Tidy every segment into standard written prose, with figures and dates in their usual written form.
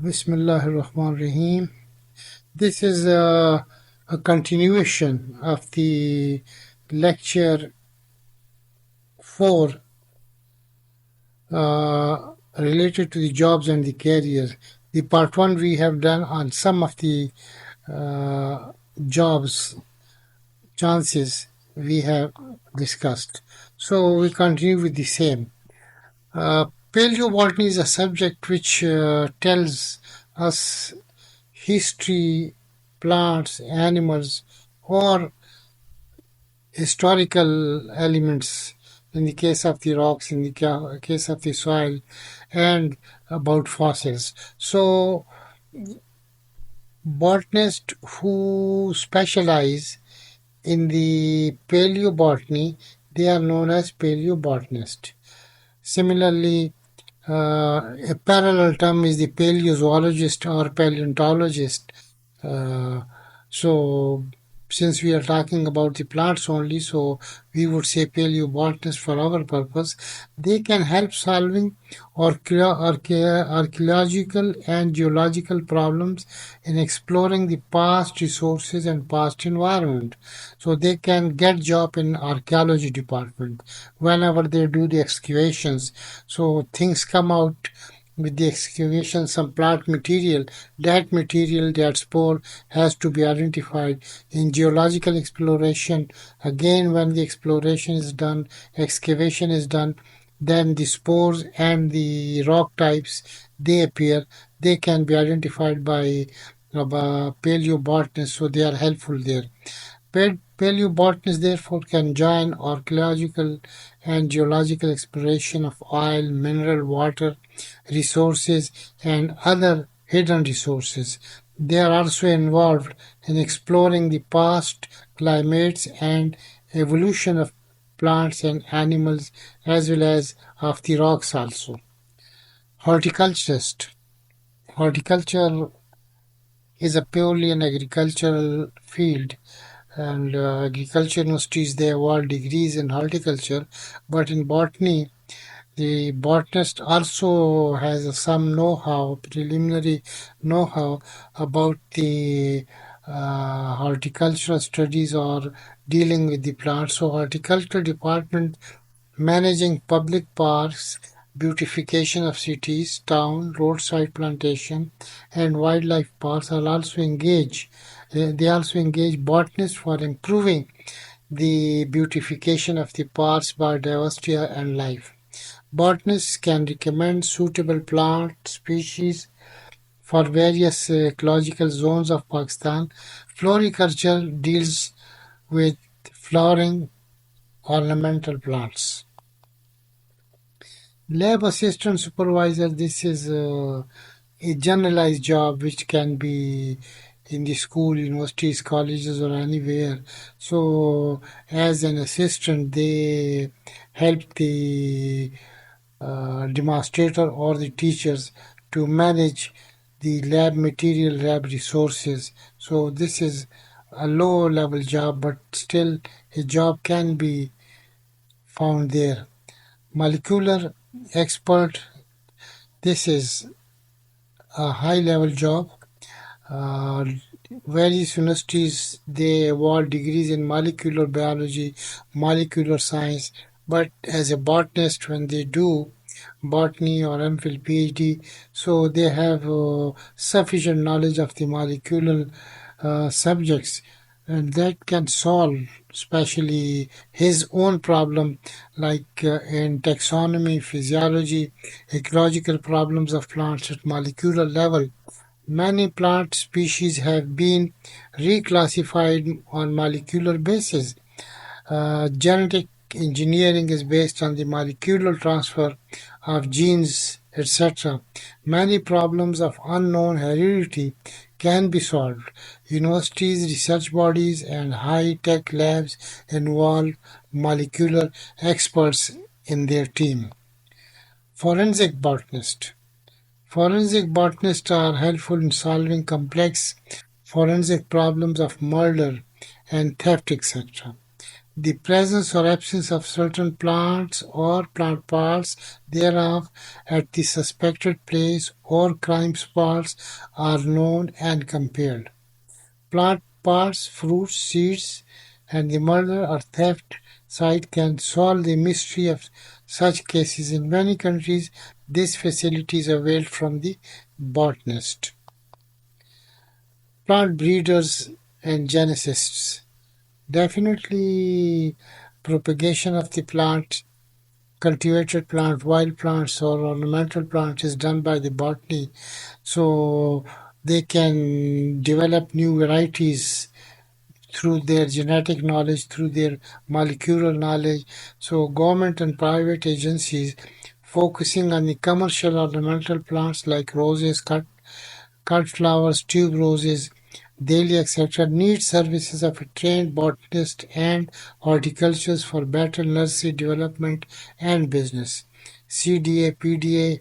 Bismillahirrahmanirrahim. This is a continuation of the lecture 4 related to the jobs and the careers. The part 1 we have done on some of the jobs chances we have discussed. So we continue with the same. Paleobotany is a subject which tells us history, plants, animals, or historical elements in the case of the rocks, in the case of the soil, and about fossils. So, botanists who specialize in the paleobotany, they are known as paleobotanist. Similarly, a parallel term is the paleozoologist or paleontologist. Uh, so, since we are talking about the plants only, so we would say paleobotanist for our purpose. They can help solving archaeological and geological problems in exploring the past resources and past environment. So they can get job in archaeology department whenever they do the excavations. So things come out with the excavation, some plant material. That spore has to be identified in geological exploration. Again, when the exploration is done, excavation is done, then the spores and the rock types they appear. They can be identified by paleobotanists, so they are helpful there. Paleobotanists therefore can join archaeological and geological exploration of oil, mineral, water resources, and other hidden resources. They are also involved in exploring the past climates and evolution of plants and animals as well as of the rocks also. Horticulturist. Horticulture is a purely an agricultural field, and agriculture universities they award degrees in horticulture, but in botany the botanist also has some know-how, preliminary know-how about the horticultural studies or dealing with the plants. So horticultural department managing public parks, beautification of cities, town, roadside plantation, and wildlife parks are also engaged. They also engage botanists for improving the beautification of the parks, biodiversity, and life. Botanists can recommend suitable plant species for various ecological zones of Pakistan. Floriculture deals with flowering ornamental plants. Lab assistant supervisor, this is a generalized job which can be in the school, universities, colleges, or anywhere. So, as an assistant, they help the demonstrator or the teachers to manage the lab material, lab resources. So, this is a low level job, but still a job can be found there. Molecular expert, this is a high level job. Uh, Various universities they award degrees in molecular biology, molecular science, but as a botanist, when they do botany or MPhil PhD, so they have sufficient knowledge of the molecular subjects, and that can solve especially his own problem like in taxonomy, physiology, ecological problems of plants at molecular level. Many plant species have been reclassified on molecular basis. Genetic engineering is based on the molecular transfer of genes, etc. Many problems of unknown heredity can be solved. Universities, research bodies, and high tech labs involve molecular experts in their team. Forensic botanist. Forensic botanists are helpful in solving complex forensic problems of murder and theft, etc. The presence or absence of certain plants or plant parts thereof at the suspected place or crime spots are known and compared. Plant parts, fruits, seeds, and the murder or theft site can solve the mystery of such cases. In many countries, this facility is availed from the botanist. Plant breeders and geneticists. Definitely, propagation of the plant, cultivated plant, wild plants, or ornamental plants is done by the botany. So they can develop new varieties through their genetic knowledge, through their molecular knowledge. So government and private agencies focusing on the commercial ornamental plants like roses, cut flowers, tube roses, dahlia, etc., need services of a trained botanist and horticulturists for better nursery development and business. CDA, PDA,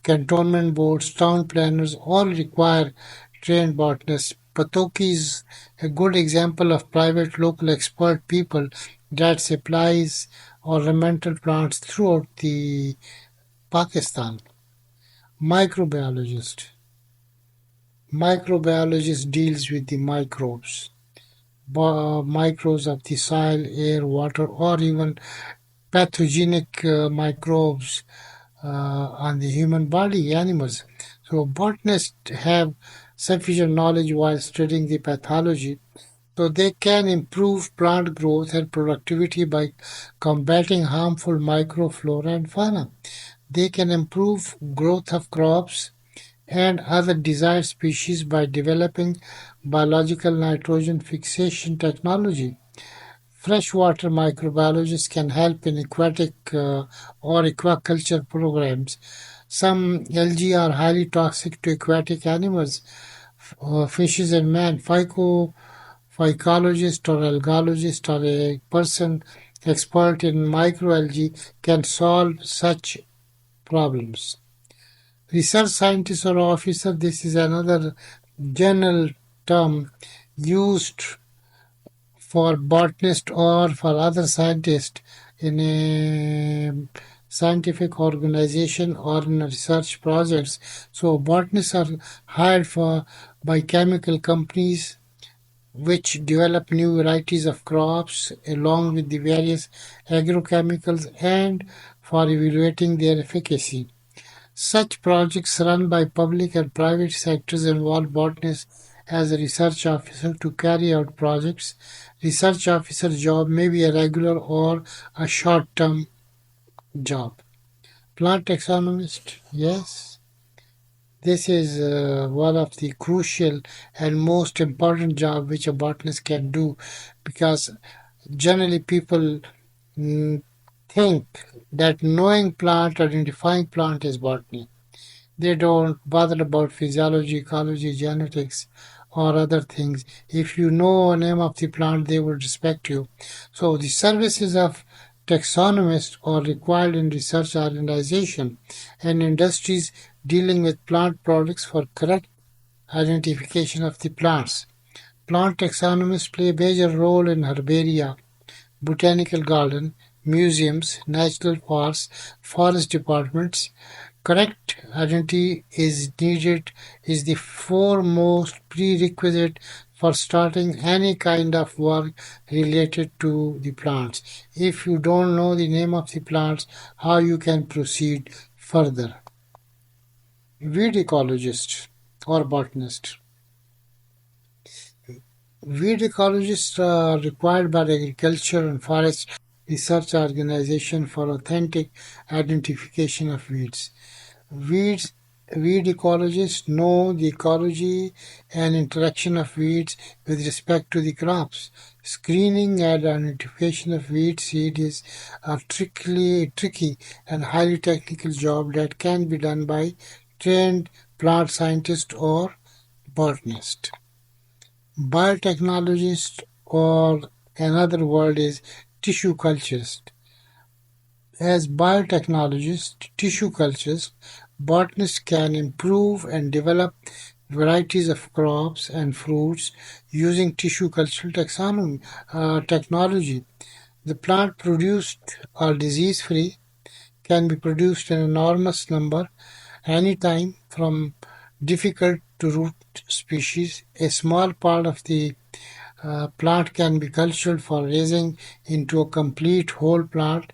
cantonment boards, town planners all require trained botanists. Patoki is a good example of private local expert people that supplies ornamental plants throughout the Pakistan. Microbiologist. Microbiologist deals with the microbes, microbes of the soil, air, water, or even pathogenic microbes on the human body, animals. So botanists have sufficient knowledge while studying the pathology, so they can improve plant growth and productivity by combating harmful microflora and fauna. They can improve growth of crops and other desired species by developing biological nitrogen fixation technology. Freshwater microbiologists can help in aquatic or aquaculture programs. Some algae are highly toxic to aquatic animals, fishes, and man. Phycologist or algalogist or a person expert in microalgae can solve such problems. Research scientist or officer, this is another general term used for botanist or for other scientist in a scientific organization or in a research projects. So botanists are hired for by chemical companies which develop new varieties of crops along with the various agrochemicals and for evaluating their efficacy. Such projects run by public and private sectors involve botanists as a research officer to carry out projects. Research officer job may be a regular or a short-term job. Plant taxonomist, yes. This is one of the crucial and most important job which a botanist can do because generally people mm, think that knowing plant, identifying plant is botany. They don't bother about physiology, ecology, genetics, or other things. If you know the name of the plant, they would respect you. So the services of taxonomists are required in research organization and industries dealing with plant products for correct identification of the plants. Plant taxonomists play a major role in herbaria, botanical garden, museums, national parks, forest departments. Correct identity is needed is the foremost prerequisite for starting any kind of work related to the plants. If you don't know the name of the plants, how you can proceed further? Weed ecologist or botanist. Weed ecologists are required by the Agriculture and Forest Research Organization for authentic identification of weeds. Weeds Weed ecologists know the ecology and interaction of weeds with respect to the crops. Screening and identification of weed seed is a tricky and highly technical job that can be done by trained plant scientist or botanist. Biotechnologist or another word is tissue culturist. As biotechnologists, tissue cultures, botanists can improve and develop varieties of crops and fruits using tissue cultural technology. The plant produced are disease free, can be produced in enormous number anytime from difficult to root species. A small part of the plant can be cultured for raising into a complete whole plant.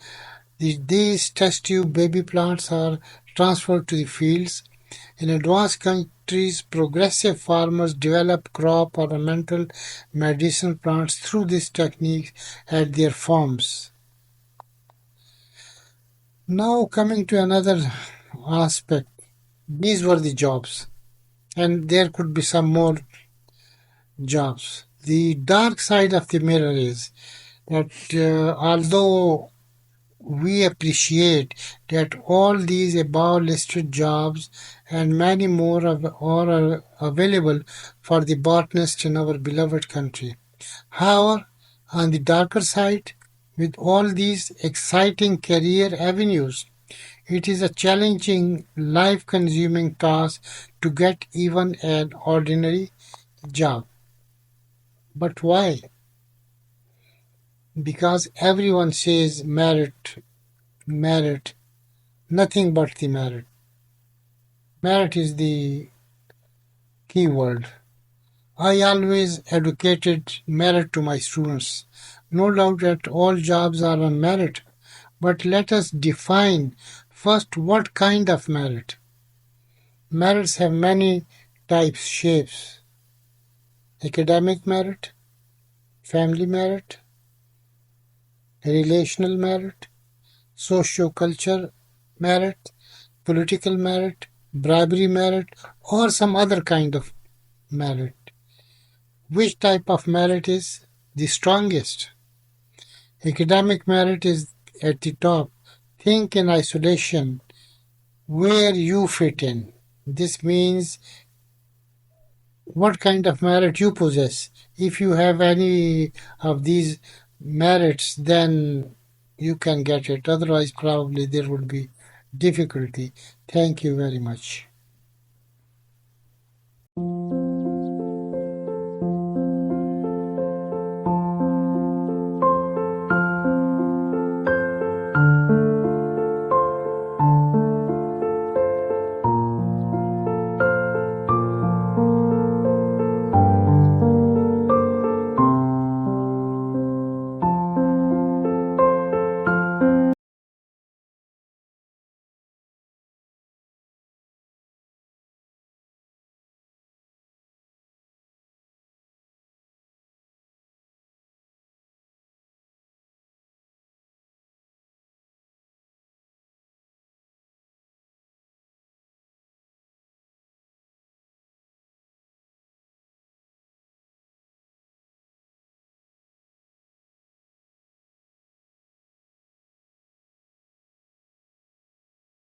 These test tube baby plants are transferred to the fields. In advanced countries, progressive farmers develop crop ornamental medicinal plants through this technique at their farms. Now, coming to another aspect, these were the jobs, and there could be some more jobs. The dark side of the mirror is that although we appreciate that all these above listed jobs and many more are available for the botanist in our beloved country. However, on the darker side, with all these exciting career avenues, it is a challenging, life consuming task to get even an ordinary job. But why? Because everyone says merit, merit, nothing but the merit. Merit is the key word. I always advocated merit to my students. No doubt that all jobs are on merit, but let us define first what kind of merit. Merits have many types, shapes: academic merit, family merit, relational merit, socio-culture merit, political merit, bribery merit, or some other kind of merit. Which type of merit is the strongest? Academic merit is at the top. Think in isolation where you fit in. This means what kind of merit you possess. If you have any of these merits, then you can get it. Otherwise, probably there would be difficulty. Thank you very much.